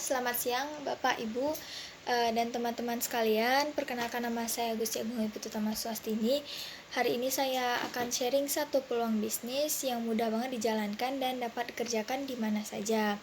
selamat siang Bapak, Ibu, dan teman-teman sekalian. Perkenalkan, nama saya Gusti Agung Pututama Swastini. Hari ini saya akan sharing satu peluang bisnis yang mudah banget dijalankan dan dapat dikerjakan di mana saja.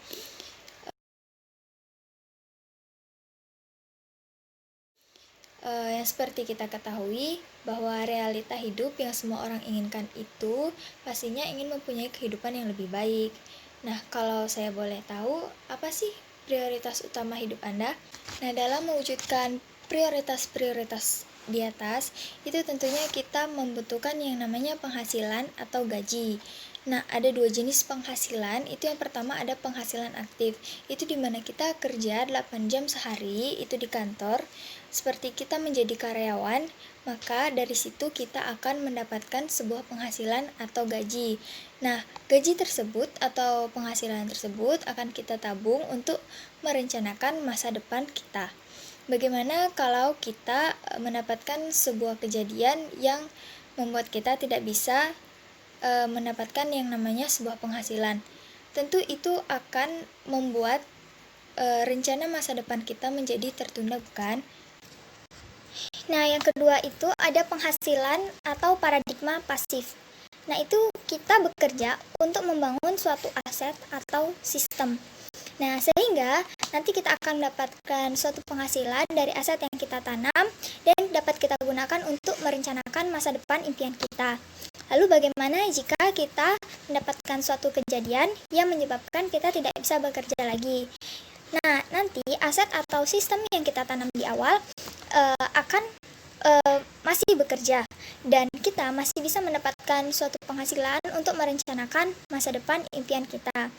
Yang seperti kita ketahui bahwa realita hidup yang semua orang inginkan itu pastinya ingin mempunyai kehidupan yang lebih baik. Nah, kalau saya boleh tahu, apa sih prioritas utama hidup Anda? Nah, dalam mewujudkan prioritas-prioritas di atas, itu tentunya kita membutuhkan yang namanya penghasilan atau gaji. Nah, ada dua jenis penghasilan. Itu yang pertama ada penghasilan aktif. Itu dimana kita kerja 8 jam sehari, itu di kantor. Seperti kita menjadi karyawan, maka dari situ kita akan mendapatkan sebuah penghasilan atau gaji. Nah, gaji tersebut atau penghasilan tersebut akan kita tabung untuk merencanakan masa depan kita. Bagaimana kalau kita mendapatkan sebuah kejadian yang membuat kita tidak bisa mendapatkan yang namanya sebuah penghasilan? Tentu itu akan membuat rencana masa depan kita menjadi tertunda, bukan? Nah, yang kedua itu ada penghasilan atau paradigma pasif. Nah, itu kita bekerja untuk membangun suatu aset atau sistem. Nah, sehingga nanti kita akan mendapatkan suatu penghasilan dari aset yang kita tanam dan dapat kita gunakan untuk merencanakan masa depan impian kita. Lalu bagaimana jika kita mendapatkan suatu kejadian yang menyebabkan kita tidak bisa bekerja lagi? Nah, nanti aset atau sistem yang kita tanam di awal akan masih bekerja dan kita masih bisa mendapatkan suatu penghasilan untuk merencanakan masa depan impian kita.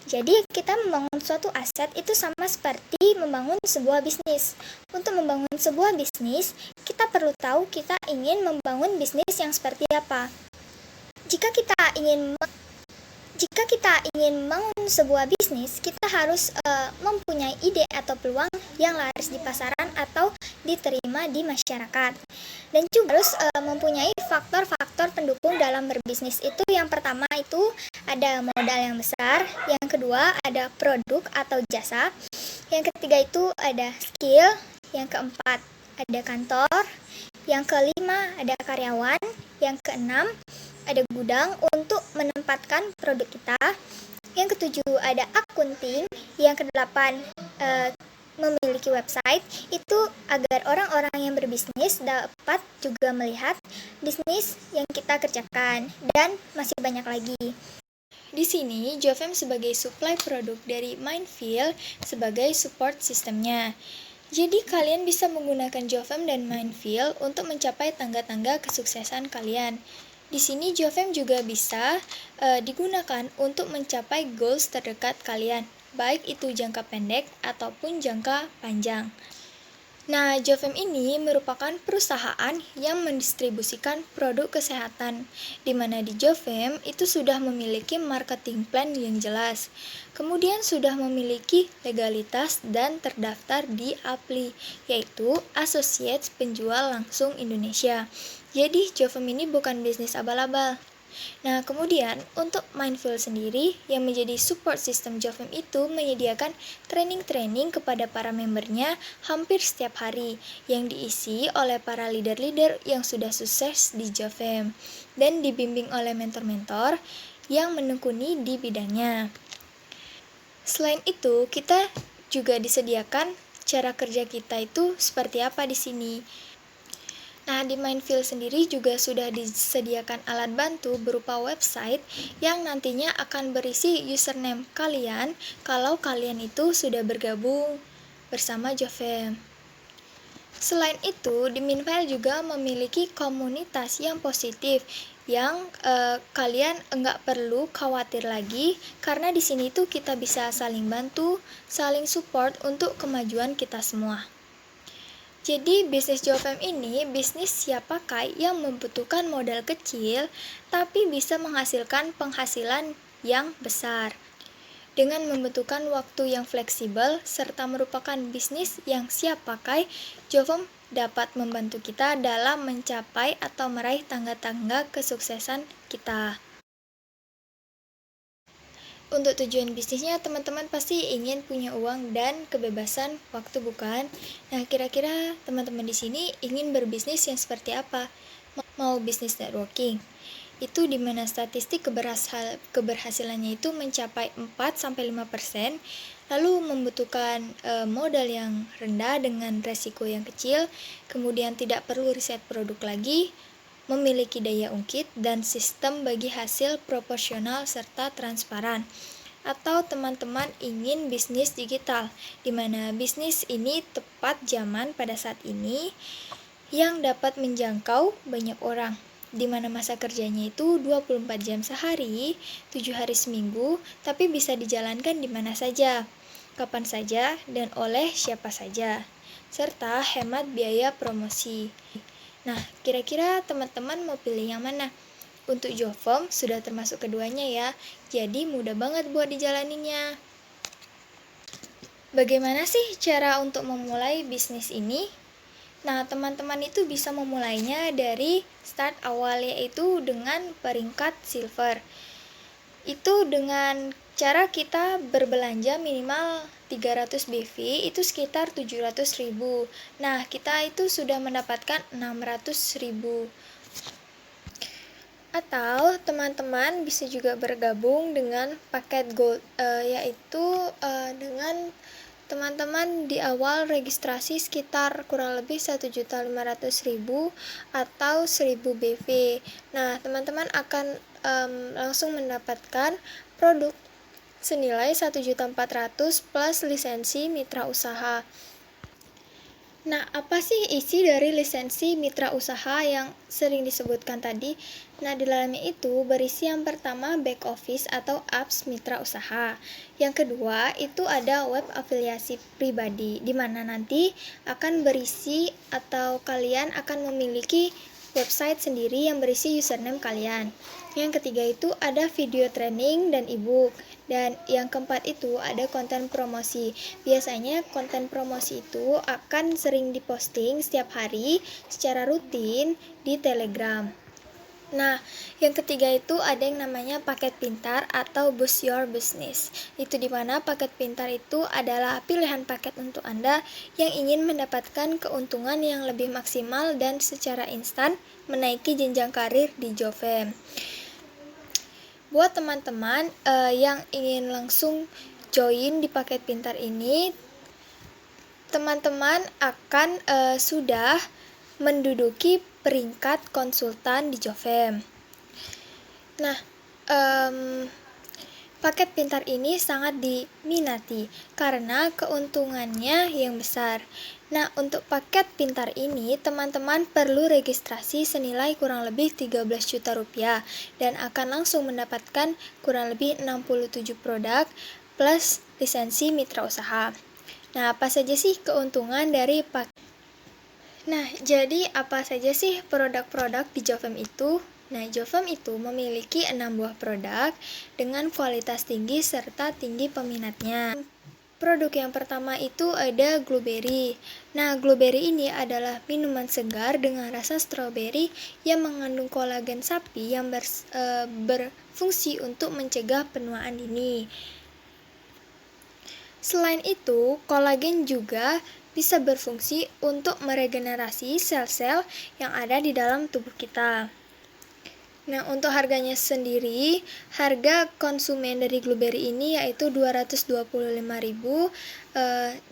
Jadi kita membangun suatu aset itu sama seperti membangun sebuah bisnis. Untuk membangun sebuah bisnis, kita perlu tahu kita ingin membangun bisnis yang seperti apa. Jika kita ingin membangun sebuah bisnis, kita harus mempunyai ide atau peluang yang laris di pasaran atau diterima di masyarakat. Dan juga harus mempunyai faktor-faktor pendukung dalam berbisnis itu. Yang pertama itu ada modal yang besar, yang kedua ada produk atau jasa, yang ketiga itu ada skill, yang keempat ada kantor, yang kelima ada karyawan, yang keenam ada gudang untuk menempatkan produk kita, yang ketujuh ada akunting, yang kedelapan memiliki website, itu agar orang-orang yang berbisnis dapat juga melihat bisnis yang kita kerjakan, dan masih banyak lagi. Di sini, Jovem sebagai supply produk dari Mindfeel sebagai support sistemnya. Jadi kalian bisa menggunakan Jovem dan Mindfeel untuk mencapai tangga-tangga kesuksesan kalian. Di sini Jovem juga bisa digunakan untuk mencapai goals terdekat kalian, baik itu jangka pendek ataupun jangka panjang. Nah, Jovem ini merupakan perusahaan yang mendistribusikan produk kesehatan, di mana di Jovem itu sudah memiliki marketing plan yang jelas, kemudian sudah memiliki legalitas dan terdaftar di APLI, yaitu Associates Penjual Langsung Indonesia. Jadi, Jovem ini bukan bisnis abal-abal. Nah, kemudian untuk Mindful sendiri yang menjadi support system Jovem itu menyediakan training-training kepada para membernya hampir setiap hari yang diisi oleh para leader-leader yang sudah sukses di Jovem dan dibimbing oleh mentor-mentor yang menekuni di bidangnya. Selain itu, kita juga disediakan cara kerja kita itu seperti apa di sini. Nah, di Mindfeel sendiri juga sudah disediakan alat bantu berupa website yang nantinya akan berisi username kalian kalau kalian itu sudah bergabung bersama Jovem. Selain itu, di Mindfeel juga memiliki komunitas yang positif yang kalian enggak perlu khawatir lagi, karena di sini tuh kita bisa saling bantu, saling support untuk kemajuan kita semua. Jadi bisnis Jovem ini bisnis siap pakai yang membutuhkan modal kecil tapi bisa menghasilkan penghasilan yang besar. Dengan membutuhkan waktu yang fleksibel serta merupakan bisnis yang siap pakai, Jovem dapat membantu kita dalam mencapai atau meraih tangga-tangga kesuksesan kita. Untuk tujuan bisnisnya, teman-teman pasti ingin punya uang dan kebebasan waktu, bukan? Nah, kira-kira teman-teman di sini ingin berbisnis yang seperti apa? Mau bisnis networking? Itu di mana statistik keberhasilannya itu mencapai 4-5%, lalu membutuhkan modal yang rendah dengan resiko yang kecil, kemudian tidak perlu riset produk lagi, memiliki daya ungkit dan sistem bagi hasil proporsional serta transparan. Atau teman-teman ingin bisnis digital, di mana bisnis ini tepat zaman pada saat ini yang dapat menjangkau banyak orang, di mana masa kerjanya itu 24 jam sehari, 7 hari seminggu, tapi bisa dijalankan di mana saja, kapan saja, dan oleh siapa saja, serta hemat biaya promosi. Nah, kira-kira teman-teman mau pilih yang mana? Untuk Jofom sudah termasuk keduanya ya, jadi mudah banget buat dijalaninnya. Bagaimana sih cara untuk memulai bisnis ini? Nah, teman-teman itu bisa memulainya dari start awal, yaitu dengan peringkat silver. Itu dengan cara kita berbelanja minimal 300 BV, itu sekitar 700.000. Nah, kita itu sudah mendapatkan 600.000. Atau teman-teman bisa juga bergabung dengan paket gold, yaitu dengan teman-teman di awal registrasi sekitar kurang lebih 1.500.000 atau 1.000 BV. Nah, teman-teman akan langsung mendapatkan produk senilai 1.400.000 plus lisensi mitra usaha. Nah, apa sih isi dari lisensi mitra usaha yang sering disebutkan tadi? Nah, di dalamnya itu berisi yang pertama back office atau apps mitra usaha. Yang kedua itu ada web afiliasi pribadi, di mana nanti akan berisi atau kalian akan memiliki website sendiri yang berisi username kalian. Yang ketiga itu ada video training dan ebook. Dan yang keempat itu ada konten promosi. Biasanya konten promosi itu akan sering diposting setiap hari secara rutin di Telegram. Nah, yang ketiga itu ada yang namanya paket pintar atau Boost Your Business. Itu dimana paket pintar itu adalah pilihan paket untuk Anda yang ingin mendapatkan keuntungan yang lebih maksimal dan secara instan menaiki jenjang karir di Jofem. Buat teman-teman yang ingin langsung join di paket pintar ini, teman-teman akan sudah menduduki peringkat konsultan di Jofem. Nah, paket pintar ini sangat diminati karena keuntungannya yang besar. Nah, untuk paket pintar ini, teman-teman perlu registrasi senilai kurang lebih 13 juta rupiah dan akan langsung mendapatkan kurang lebih 67 produk plus lisensi mitra usaha. Nah, apa saja sih keuntungan dari paket? Nah, jadi apa saja sih produk-produk di Jofem itu? Nah, Jofem itu memiliki 6 buah produk dengan kualitas tinggi serta tinggi peminatnya. Produk yang pertama itu ada Blueberry. Nah, Blueberry ini adalah minuman segar dengan rasa stroberi yang mengandung kolagen sapi yang berfungsi untuk mencegah penuaan dini. Selain itu, kolagen juga bisa berfungsi untuk meregenerasi sel-sel yang ada di dalam tubuh kita. Nah, untuk harganya sendiri, harga konsumen dari Blueberry ini yaitu 225.000,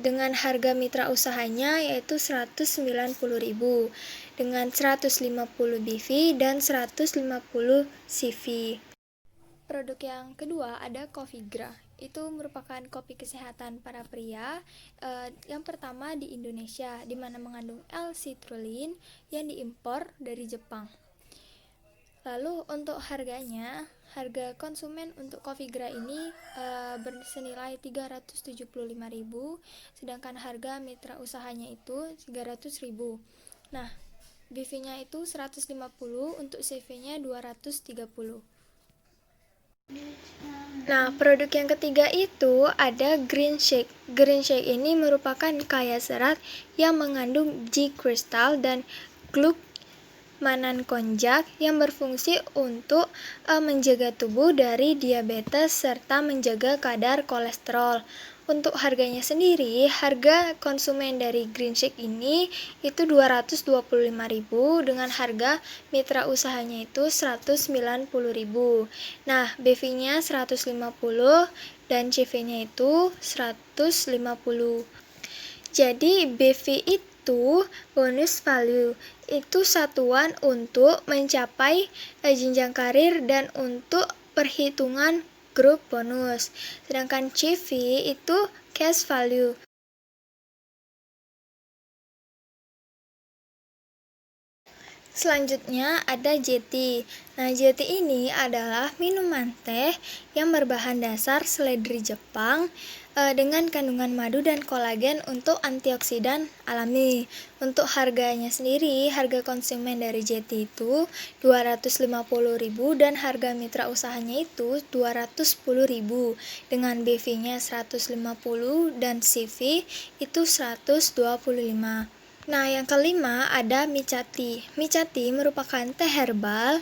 dengan harga mitra usahanya yaitu 190.000 dengan 150 BV dan 150 CV. Produk yang kedua ada Covigra. Itu merupakan kopi kesehatan para pria yang pertama di Indonesia, di mana mengandung L-citrulline yang diimpor dari Jepang. Lalu untuk harganya, harga konsumen untuk Covigra ini bersenilai 375.000, sedangkan harga mitra usahanya itu 300.000. Nah, BV-nya itu 150, untuk CV-nya 230. Nah, produk yang ketiga itu ada Green Shake. Green Shake ini merupakan kaya serat yang mengandung G-kristal dan Manan Konjac yang berfungsi untuk menjaga tubuh dari diabetes serta menjaga kadar kolesterol. Untuk harganya sendiri, harga konsumen dari Green Shake ini itu 225.000 dengan harga mitra usahanya itu 190.000. Nah, BV-nya 150 dan CV-nya itu 150. Jadi BV itu bonus value, itu satuan untuk mencapai jenjang karir dan untuk perhitungan grup bonus. Sedangkan CV itu cash value. Selanjutnya ada JT. Nah, JT ini adalah minuman teh yang berbahan dasar seledri Jepang dengan kandungan madu dan kolagen untuk antioksidan alami. Untuk harganya sendiri, harga konsumen dari JT itu 250.000 dan harga mitra usahanya itu 210.000 dengan BV-nya 150 dan CV itu 125. Nah, yang kelima ada Micati. Micati merupakan teh herbal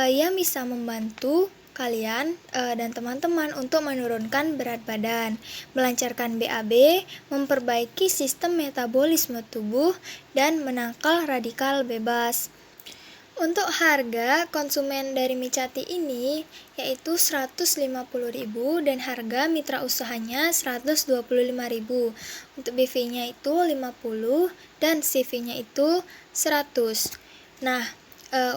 yang bisa membantu kalian dan teman-teman untuk menurunkan berat badan, melancarkan BAB, memperbaiki sistem metabolisme tubuh, dan menangkal radikal bebas. Untuk harga konsumen dari Micati ini yaitu 150.000 dan harga mitra usahanya 125.000. Untuk BV-nya itu 50 dan CV-nya itu 100. Nah,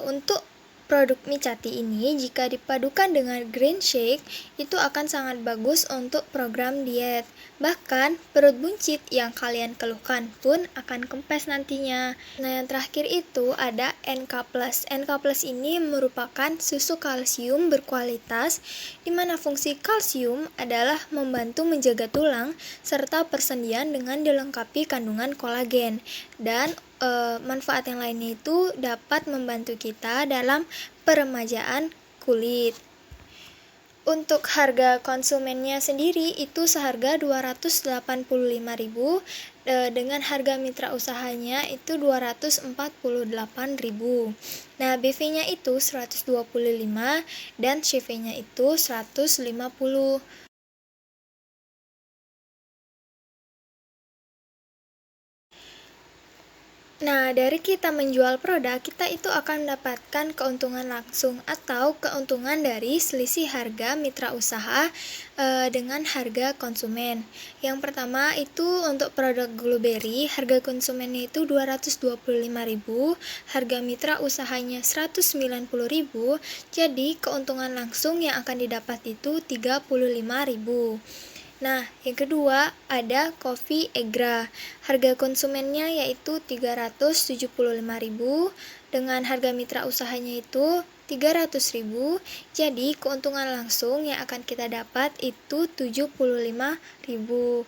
untuk produk Micati ini jika dipadukan dengan Green Shake itu akan sangat bagus untuk program diet. Bahkan perut buncit yang kalian keluhkan pun akan kempes nantinya. Nah, yang terakhir itu ada NK+. NK+ ini merupakan susu kalsium berkualitas di mana fungsi kalsium adalah membantu menjaga tulang serta persendian dengan dilengkapi kandungan kolagen. Dan manfaat yang lainnya itu dapat membantu kita dalam peremajaan kulit. Untuk harga konsumennya sendiri itu seharga 285.000 dengan harga mitra usahanya itu 248.000. Nah, BV-nya itu 125 dan CV-nya itu 150. Nah, dari kita menjual produk, kita itu akan mendapatkan keuntungan langsung atau keuntungan dari selisih harga mitra usaha dengan harga konsumen. Yang pertama itu untuk produk Blueberry, harga konsumennya itu 225.000, harga mitra usahanya 190.000, jadi keuntungan langsung yang akan didapat itu 35.000. Nah, yang kedua ada Coffee Egra. Harga konsumennya yaitu 375.000 dengan harga mitra usahanya itu 300.000. Jadi, keuntungan langsung yang akan kita dapat itu 75.000.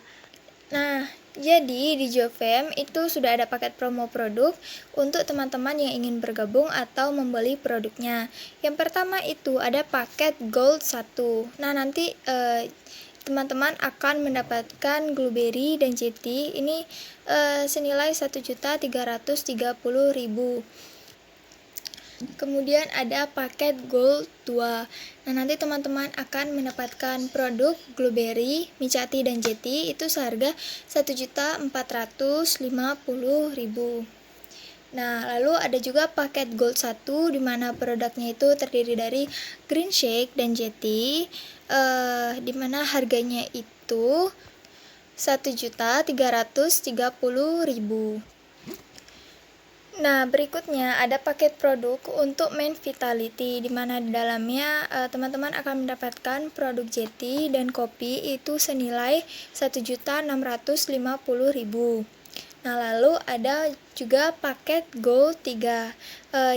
Nah, jadi di Jovem itu sudah ada paket promo produk untuk teman-teman yang ingin bergabung atau membeli produknya. Yang pertama itu ada paket Gold 1. Nah, nanti teman-teman akan mendapatkan Blueberry dan JT ini senilai 1.330.000. Kemudian ada paket Gold 2. Nah, nanti teman-teman akan mendapatkan produk Blueberry, Micati dan JT itu seharga 1.450.000. Nah, lalu ada juga paket Gold 1 di mana produknya itu terdiri dari Green Shake dan JT di mana harganya itu 1.330.000. Nah, berikutnya ada paket produk untuk Men Vitality di mana di dalamnya teman-teman akan mendapatkan produk JT dan kopi itu senilai 1.650.000. Nah, lalu ada juga paket Gold 3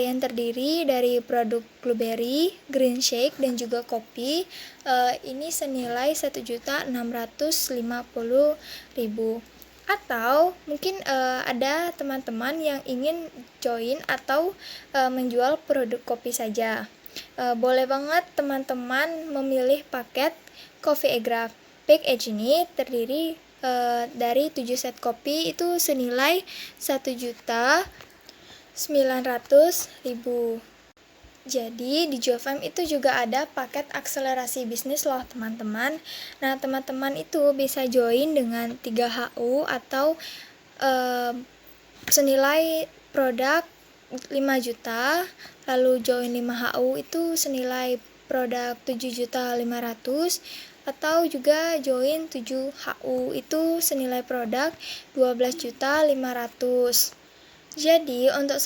yang terdiri dari produk Blueberry, Green Shake, dan juga kopi. Ini senilai 1.650.000. Atau mungkin ada teman-teman yang ingin join atau menjual produk kopi saja. Boleh banget teman-teman memilih paket Coffee Egra. Package ini terdiri dari 7 set kopi itu senilai 1.000.000 900.000. Jadi di Jofem itu juga ada paket akselerasi bisnis loh teman-teman. Nah teman-teman itu bisa join dengan 3HU atau senilai produk 5 juta, lalu join 5HU itu senilai produk 7.500.000, atau juga join 7HU itu senilai produk 12.500.000. Jadi untuk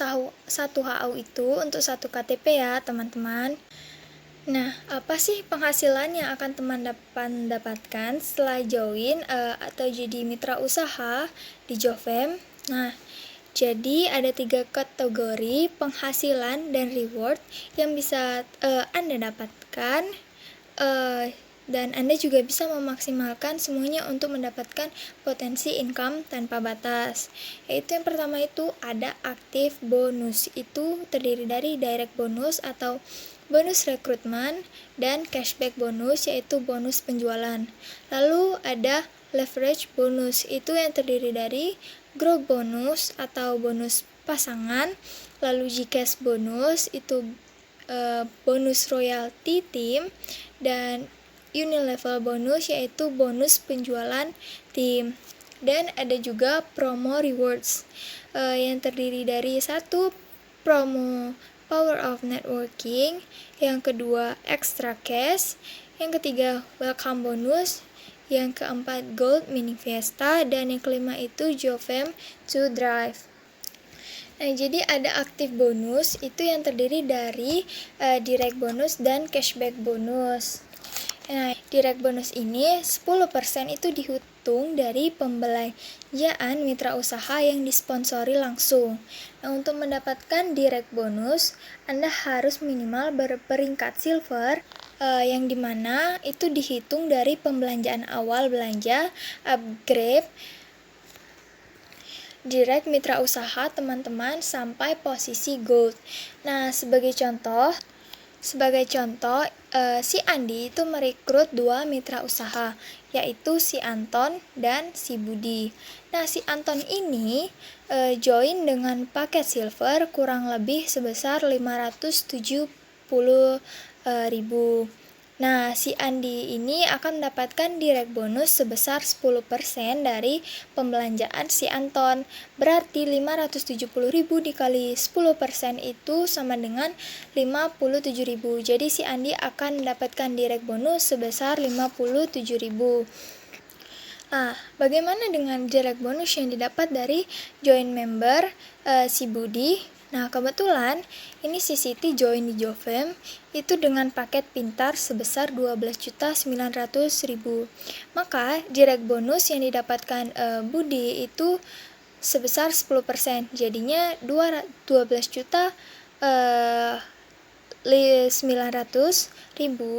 satu HU itu untuk satu KTP ya teman-teman. Nah, apa sih penghasilan yang akan teman dapatkan setelah join atau jadi mitra usaha di Jofem? Nah, jadi ada 3 kategori penghasilan dan reward yang bisa Anda dapatkan, dan Anda juga bisa memaksimalkan semuanya untuk mendapatkan potensi income tanpa batas. Yaitu yang pertama itu ada aktif bonus. Itu terdiri dari direct bonus atau bonus rekrutmen dan cashback bonus, yaitu bonus penjualan. Lalu ada leverage bonus, itu yang terdiri dari growth bonus atau bonus pasangan. Lalu GCash bonus, itu bonus royalty team, dan unilevel bonus, yaitu bonus penjualan tim. Dan ada juga promo rewards yang terdiri dari satu promo power of networking, yang kedua extra cash, yang ketiga welcome bonus, yang keempat gold mini fiesta, dan yang kelima itu Jofem to drive. Nah, jadi ada aktif bonus itu yang terdiri dari direct bonus dan cashback bonus. Nah, direct bonus ini 10% itu dihitung dari pembelanjaan mitra usaha yang disponsori langsung. Nah, untuk mendapatkan direct bonus, Anda harus minimal berperingkat silver, yang dimana itu dihitung dari pembelanjaan awal belanja, upgrade, direct mitra usaha teman-teman sampai posisi gold. Nah, sebagai contoh, si Andi itu merekrut 2 mitra usaha, yaitu si Anton dan si Budi. Nah, si Anton ini join dengan paket silver kurang lebih sebesar 570.000. Nah, si Andi ini akan mendapatkan direct bonus sebesar 10% dari pembelanjaan si Anton. Berarti 570.000 dikali 10% itu sama dengan 57.000. Jadi si Andi akan mendapatkan direct bonus sebesar 57.000. Nah, bagaimana dengan direct bonus yang didapat dari join member si Budi? Nah, kebetulan ini si Siti join di Jofem itu dengan paket pintar sebesar 12.900.000. Maka direct bonus yang didapatkan Budi itu sebesar 10%. Jadinya 12.900.000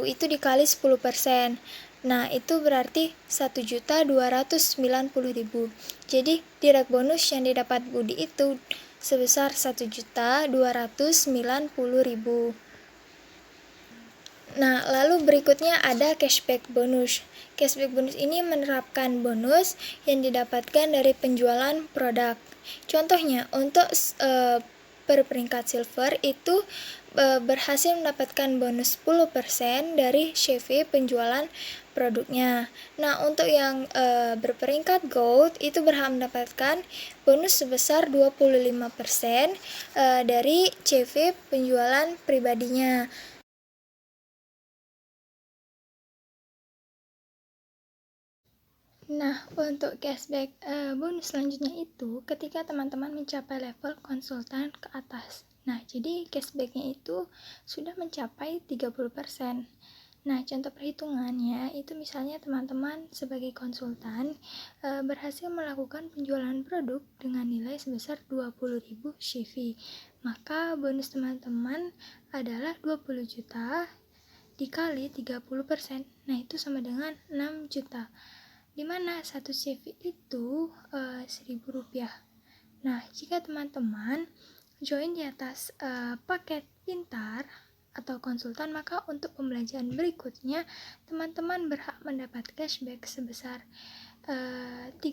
itu dikali 10%. Nah, itu berarti 1.290.000. Jadi direct bonus yang didapat Budi itu sebesar 1.290.000. Nah, lalu berikutnya ada cashback bonus. Cashback bonus ini menerapkan bonus yang didapatkan dari penjualan produk. Contohnya, untuk berperingkat silver itu berhasil mendapatkan bonus 10% dari CV penjualan produknya. Nah, untuk yang berperingkat gold itu berhak mendapatkan bonus sebesar 25% dari CV penjualan pribadinya. Nah, untuk cashback bonus selanjutnya itu ketika teman-teman mencapai level konsultan ke atas. Nah, jadi cashbacknya itu sudah mencapai 30%. Nah, contoh perhitungannya itu misalnya teman-teman sebagai konsultan berhasil melakukan penjualan produk dengan nilai sebesar 20.000 CV. Maka bonus teman-teman adalah 20 juta dikali 30%. Nah, itu sama dengan 6 juta. Dimana satu CV itu Rp1.000. Nah, jika teman-teman join di atas paket pintar atau konsultan, maka untuk pembelanjaan berikutnya teman-teman berhak mendapat cashback sebesar 30%.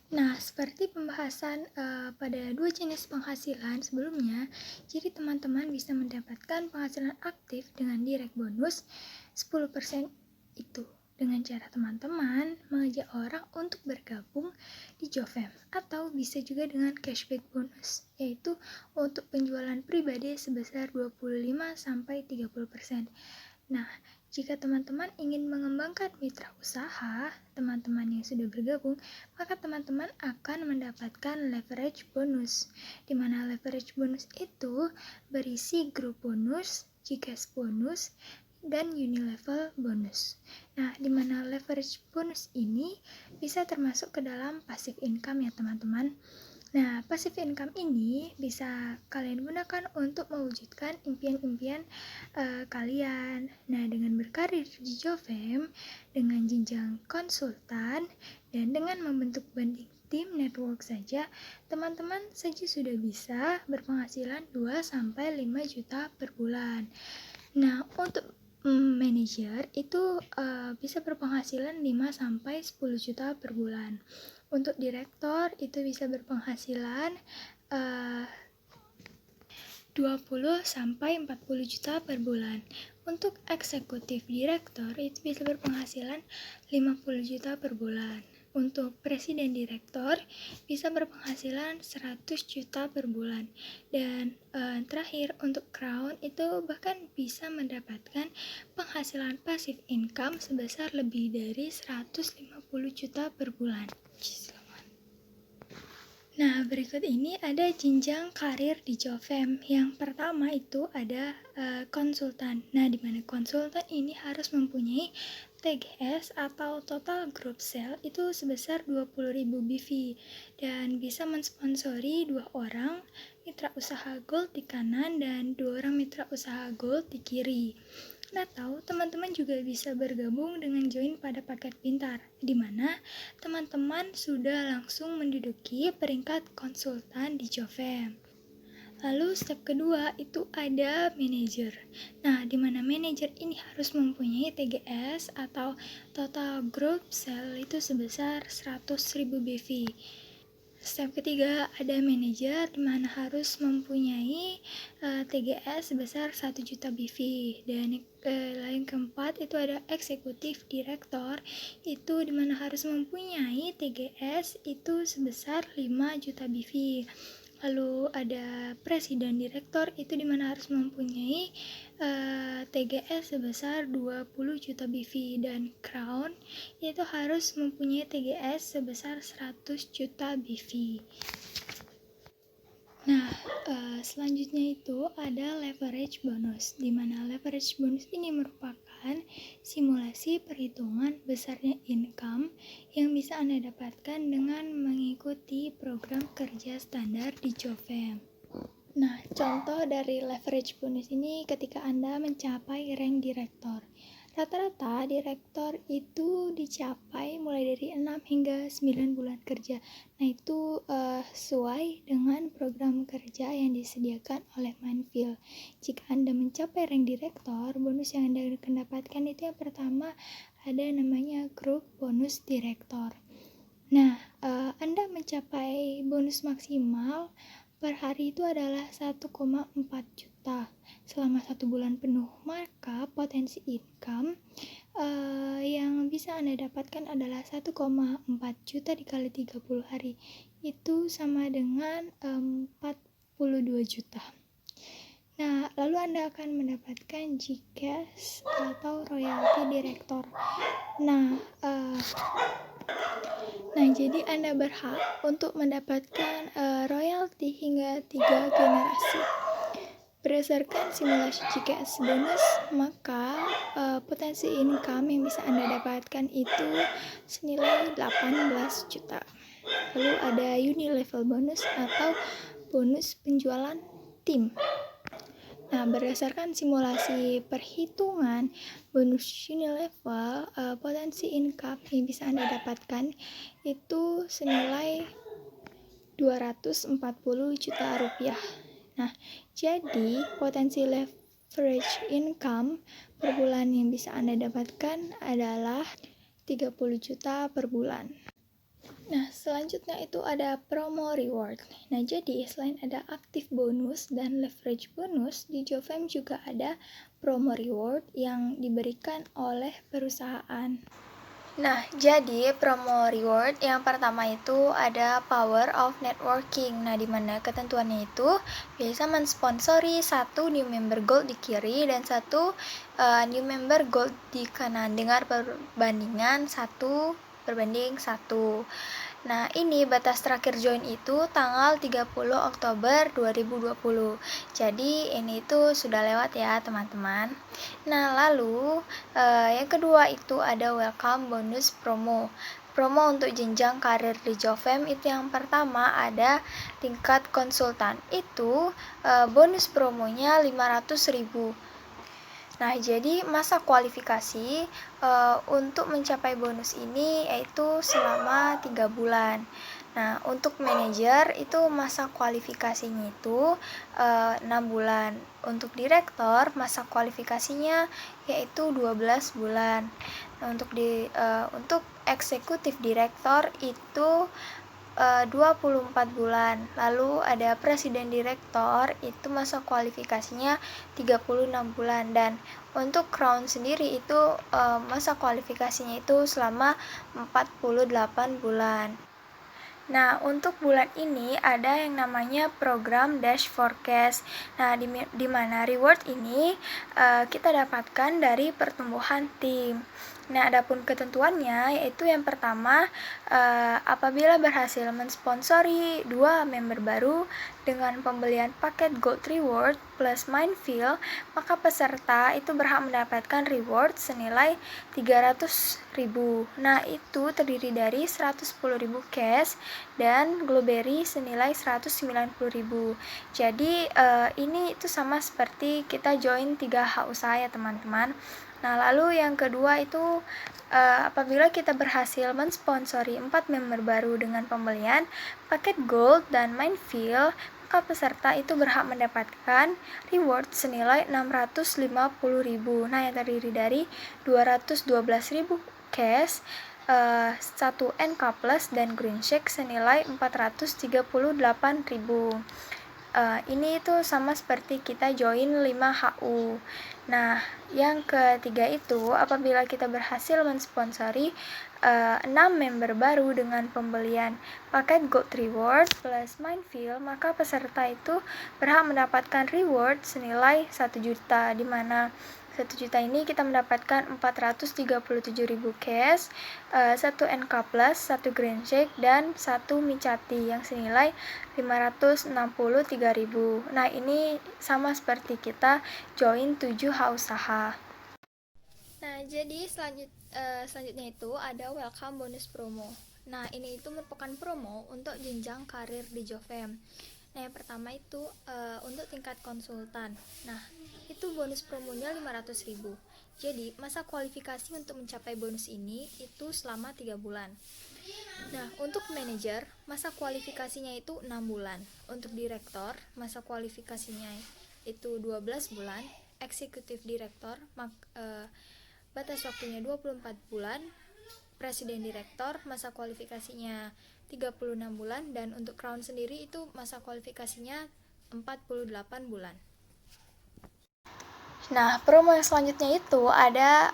Nah, seperti pembahasan pada 2 jenis penghasilan sebelumnya, jadi teman-teman bisa mendapatkan penghasilan aktif dengan direct bonus 10% itu dengan cara teman-teman mengajak orang untuk bergabung di Jofem, atau bisa juga dengan cashback bonus, yaitu untuk penjualan pribadi sebesar 25-30%. Nah, jika teman-teman ingin mengembangkan mitra usaha, teman-teman yang sudah bergabung, maka teman-teman akan mendapatkan leverage bonus, di mana leverage bonus itu berisi grup bonus, GCash bonus, dan unilevel bonus. Nah, di mana leverage bonus ini bisa termasuk ke dalam passive income ya teman-teman. Nah, passive income ini bisa kalian gunakan untuk mewujudkan impian-impian kalian. Nah, dengan berkarir di Jofem, dengan jenjang konsultan, dan dengan membentuk banding tim network saja, teman-teman saja sudah bisa berpenghasilan 2-5 juta per bulan. Nah, untuk manajer itu bisa berpenghasilan 5-10 juta per bulan. Untuk direktur itu bisa berpenghasilan 20-40 juta per bulan. Untuk eksekutif direktur itu bisa berpenghasilan 50 juta per bulan. Untuk presiden direktur bisa berpenghasilan 100 juta per bulan. Dan terakhir untuk crown itu bahkan bisa mendapatkan penghasilan passive income sebesar lebih dari 150 juta per bulan. Nah, berikut ini ada jenjang karir di Jofem. Yang pertama itu ada konsultan. Nah, di mana konsultan ini harus mempunyai TGS atau total group sale itu sebesar 20.000 BV dan bisa mensponsori 2 orang mitra usaha gold di kanan dan 2 orang mitra usaha gold di kiri. Atau teman-teman juga bisa bergabung dengan join pada paket pintar, di mana teman-teman sudah langsung menduduki peringkat konsultan di Jofem. Lalu step kedua itu ada manajer. Nah, di mana manajer ini harus mempunyai TGS atau total group sale itu sebesar 100.000 BV. Step ketiga ada manajer di mana harus mempunyai TGS sebesar 1 juta BV. Dan yang keempat itu ada eksekutif direktur, itu di mana harus mempunyai TGS itu sebesar 5 juta BV. Lalu ada presiden direktur, itu di mana harus mempunyai TGS sebesar 20 juta BV, dan crown itu harus mempunyai TGS sebesar 100 juta BV. Nah, selanjutnya itu ada leverage bonus, di mana leverage bonus ini merupakan simulasi perhitungan besarnya income yang bisa Anda dapatkan dengan mengikuti program kerja standar di Jofem. Nah, contoh dari leverage bonus ini ketika Anda mencapai rank direktur. Rata-rata direktur itu dicapai mulai dari 6 hingga 9 bulan kerja. Nah, itu sesuai dengan program kerja yang disediakan oleh Mindfield. Jika Anda mencapai rank direktur, bonus yang Anda akan dapatkan itu yang pertama ada namanya grup bonus direktur. Nah, Anda mencapai bonus maksimal per hari itu adalah 1,4 juta selama 1 bulan penuh, maka potensi income yang bisa Anda dapatkan adalah 1,4 juta dikali 30 hari, itu sama dengan 42 juta. Nah, lalu Anda akan mendapatkan GCash atau royalty direktur. Nah, jadi Anda berhak untuk mendapatkan royalti hingga 3 generasi. Berdasarkan simulasi GCash bonus, maka potensi income yang bisa Anda dapatkan itu senilai 18 juta. Lalu ada unilevel bonus atau bonus penjualan tim. Nah, berdasarkan simulasi perhitungan bonus unilevel, potensi income yang bisa Anda dapatkan itu senilai 240 juta rupiah. Nah, jadi potensi leverage income per bulan yang bisa Anda dapatkan adalah 30 juta per bulan. Nah, selanjutnya itu ada promo reward. Nah, jadi selain ada aktif bonus dan leverage bonus, di Jofam juga ada promo reward yang diberikan oleh perusahaan. Nah, jadi promo reward yang pertama itu ada power of networking. Nah, di mana ketentuannya itu biasa mensponsori satu new member gold di kiri dan satu new member gold di kanan dengan perbandingan 1:1. Nah, ini batas terakhir join itu tanggal 30 Oktober 2020. Jadi, ini itu sudah lewat ya, teman-teman. Nah, lalu yang kedua itu ada welcome bonus promo. Promo untuk jenjang karir di Jofam itu yang pertama ada tingkat konsultan. Itu bonus promonya 500.000. Nah, jadi masa kualifikasi untuk mencapai bonus ini yaitu selama 3 bulan. Nah, untuk manajer itu masa kualifikasinya itu 6 bulan. Untuk direktor masa kualifikasinya yaitu 12 bulan. Nah, untuk eksekutif direktor itu 24 bulan. Lalu ada presiden direktor itu masa kualifikasinya 36 bulan dan untuk crown sendiri itu masa kualifikasinya itu selama 48 bulan. Nah, untuk bulan ini ada yang namanya program Dash Forecast. Nah, di mana reward ini kita dapatkan dari pertumbuhan tim. Nah, adapun ketentuannya yaitu yang pertama apabila berhasil mensponsori 2 member baru dengan pembelian paket Gold Reward plus Minefield, maka peserta itu berhak mendapatkan reward senilai 300.000. Nah, itu terdiri dari 110.000 cash dan Glowberry senilai 190.000. Jadi ini itu sama seperti kita join 3H usaha ya, teman-teman. Nah, lalu yang kedua itu apabila kita berhasil mensponsori 4 member baru dengan pembelian paket gold dan minefield, maka peserta itu berhak mendapatkan reward senilai 650.000. Nah, yang terdiri dari 212.000 cash, 1 NK Plus dan Green Shake senilai 438.000. Ini itu sama seperti kita join 5HU. Nah, yang ketiga itu apabila kita berhasil mensponsori 6 member baru dengan pembelian paket Gold Reward plus Minefield, maka peserta itu berhak mendapatkan reward senilai 1 juta, di mana 1 juta ini kita mendapatkan 437.000 cash, 1 NK Plus, 1 Green Shake, dan 1 Micati yang senilai 563.000. Nah, ini sama seperti kita join 7H usaha. Nah, jadi selanjutnya itu ada welcome bonus promo. Nah, ini itu merupakan promo untuk jenjang karir di Jofam. Nah, yang pertama itu untuk tingkat konsultan. Nah, itu bonus promonya 500.000. Jadi, masa kualifikasi untuk mencapai bonus ini itu selama 3 bulan. Nah, untuk manajer, masa kualifikasinya itu 6 bulan. Untuk direktor, masa kualifikasinya itu 12 bulan. Eksekutif direktor, batas waktunya 24 bulan. Presiden direktor, masa kualifikasinya 36 bulan. Dan untuk crown sendiri itu masa kualifikasinya 48 bulan. Nah, promo yang selanjutnya itu ada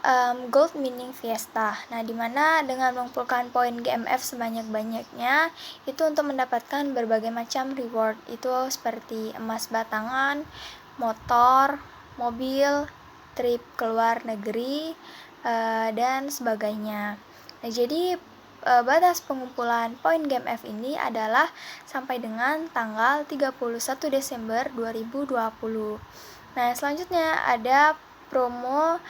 Gold Mining Fiesta. Nah, dimana dengan mengumpulkan poin GMF sebanyak-banyaknya itu untuk mendapatkan berbagai macam reward. Itu seperti emas batangan, motor, mobil, trip keluar negeri, dan sebagainya. Nah, jadi batas pengumpulan poin GMF ini adalah sampai dengan tanggal 31 Desember 2020. Nah, selanjutnya ada promo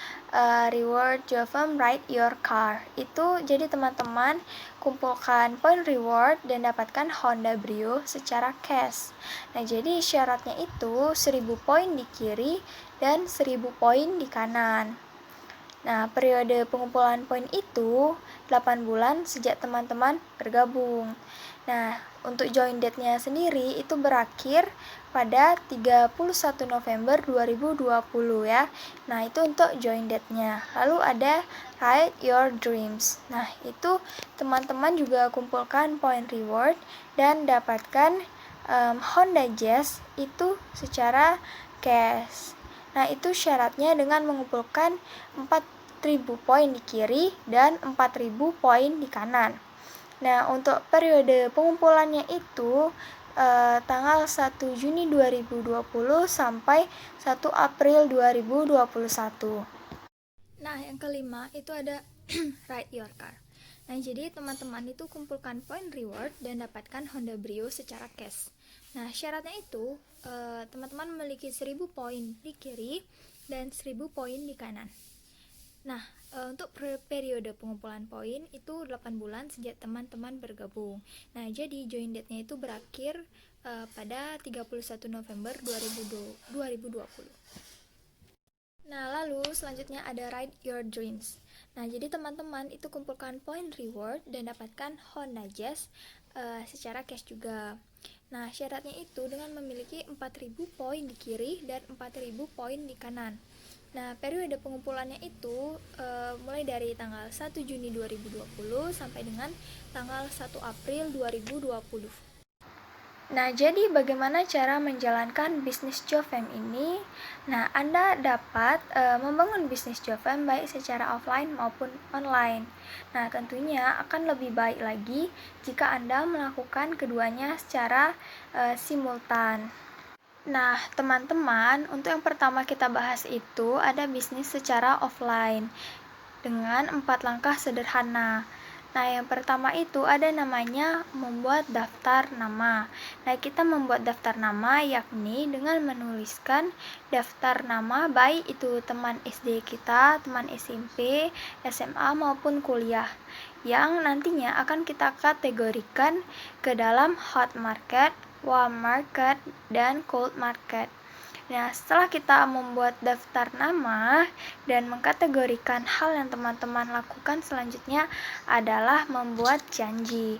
reward Jofam Ride Your Car. Itu jadi teman-teman kumpulkan poin reward dan dapatkan Honda Brio secara cash. Nah, jadi syaratnya itu 1000 poin di kiri dan 1000 poin di kanan. Nah, periode pengumpulan poin itu 8 bulan sejak teman-teman bergabung. Nah, untuk join date-nya sendiri itu berakhir pada 31 November 2020 ya. Nah, itu untuk join date-nya. Lalu ada Write Your Dreams. Nah, itu teman-teman juga kumpulkan poin reward dan dapatkan Honda Jazz itu secara cash. Nah, itu syaratnya dengan mengumpulkan 4.000 poin di kiri dan 4.000 poin di kanan. Nah, untuk periode pengumpulannya itu tanggal 1 Juni 2020 sampai 1 April 2021. Nah, yang kelima itu ada Ride Your Car. Nah, jadi teman-teman itu kumpulkan poin reward dan dapatkan Honda Brio secara cash. Nah, syaratnya itu teman-teman memiliki 1.000 poin di kiri dan 1.000 poin di kanan. Nah, untuk periode pengumpulan poin itu 8 bulan sejak teman-teman bergabung. Nah, jadi join date-nya itu berakhir pada 31 November 2020. Nah, lalu selanjutnya ada Ride Your Dreams. Nah, jadi teman-teman itu kumpulkan poin reward dan dapatkan Honda Jazz secara cash juga. Nah, syaratnya itu dengan memiliki 4.000 poin di kiri dan 4.000 poin di kanan. Nah, periode pengumpulannya itu mulai dari tanggal 1 Juni 2020 sampai dengan tanggal 1 April 2020. Nah, jadi bagaimana cara menjalankan bisnis Jofem ini? Nah, Anda dapat membangun bisnis Jofem baik secara offline maupun online. Nah, tentunya akan lebih baik lagi jika Anda melakukan keduanya secara simultan. Nah, teman-teman, untuk yang pertama kita bahas itu ada bisnis secara offline dengan 4 langkah sederhana. Nah, yang pertama itu ada namanya membuat daftar nama. Nah, kita membuat daftar nama yakni dengan menuliskan daftar nama baik itu teman SD kita, teman SMP, SMA maupun kuliah yang nantinya akan kita kategorikan ke dalam hot market, warm market, dan cold market. Nah, setelah kita membuat daftar nama dan mengkategorikan hal yang teman-teman lakukan selanjutnya adalah membuat janji.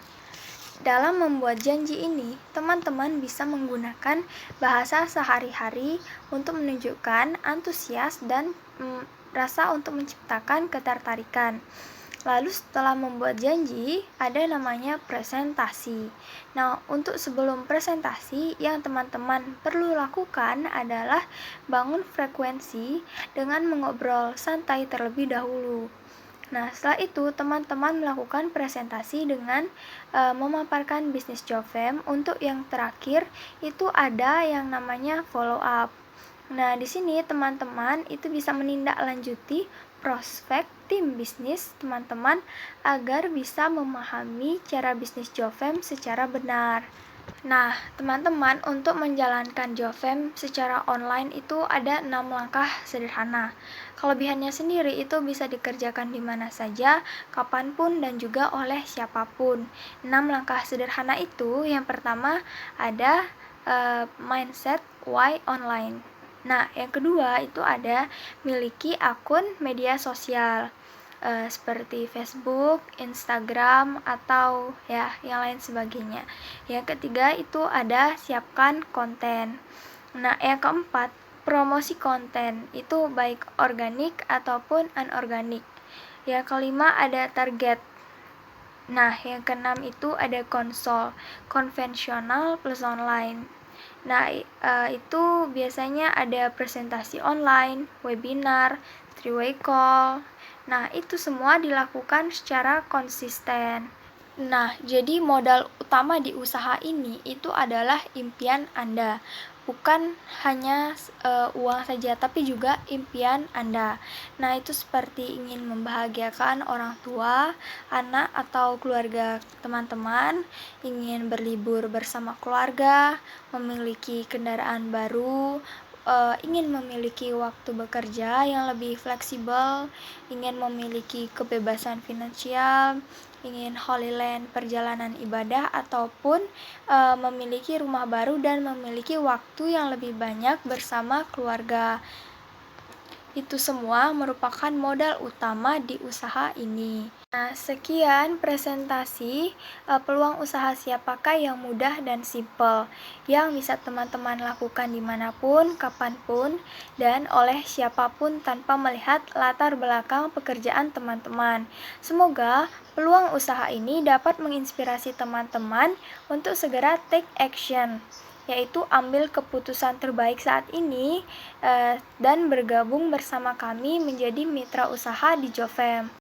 Dalam membuat janji ini, teman-teman bisa menggunakan bahasa sehari-hari untuk menunjukkan antusias dan rasa untuk menciptakan ketertarikan. Lalu setelah membuat janji, ada namanya presentasi. Nah, untuk sebelum presentasi, yang teman-teman perlu lakukan adalah bangun frekuensi dengan mengobrol santai terlebih dahulu. Nah, setelah itu teman-teman melakukan presentasi dengan memaparkan bisnis Jofem. Untuk yang terakhir, itu ada yang namanya follow up. Nah, di sini teman-teman itu bisa menindaklanjuti prospek tim bisnis teman-teman agar bisa memahami cara bisnis Jofem secara benar. Nah, teman-teman, untuk menjalankan Jofem secara online itu ada 6 langkah sederhana. Kelebihannya sendiri itu bisa dikerjakan di mana saja, kapanpun, dan juga oleh siapapun. 6 langkah sederhana itu, yang pertama ada mindset why online. Nah, yang kedua itu ada miliki akun media sosial seperti Facebook, Instagram, atau ya yang lain sebagainya. Yang ketiga itu ada siapkan konten. Nah, yang keempat promosi konten itu baik organik ataupun anorganik. Yang kelima ada target. Nah, yang keenam itu ada konsol, konvensional plus online. Nah, itu biasanya ada presentasi online, webinar, three-way call. Nah, itu semua dilakukan secara konsisten. Nah, jadi modal utama di usaha ini itu adalah impian Anda. Bukan hanya uang saja, tapi juga impian Anda. Nah, itu seperti ingin membahagiakan orang tua, anak, atau keluarga teman-teman, ingin berlibur bersama keluarga, memiliki kendaraan baru, ingin memiliki waktu bekerja yang lebih fleksibel, ingin memiliki kebebasan finansial, ingin Holy Land perjalanan ibadah, ataupun memiliki rumah baru dan memiliki waktu yang lebih banyak bersama keluarga. Itu semua merupakan modal utama di usaha ini. Nah, sekian presentasi peluang usaha siapakah yang mudah dan simple yang bisa teman-teman lakukan dimanapun, kapanpun, dan oleh siapapun tanpa melihat latar belakang pekerjaan teman-teman. Semoga peluang usaha ini dapat menginspirasi teman-teman untuk segera take action, yaitu ambil keputusan terbaik saat ini dan bergabung bersama kami menjadi mitra usaha di Jofem.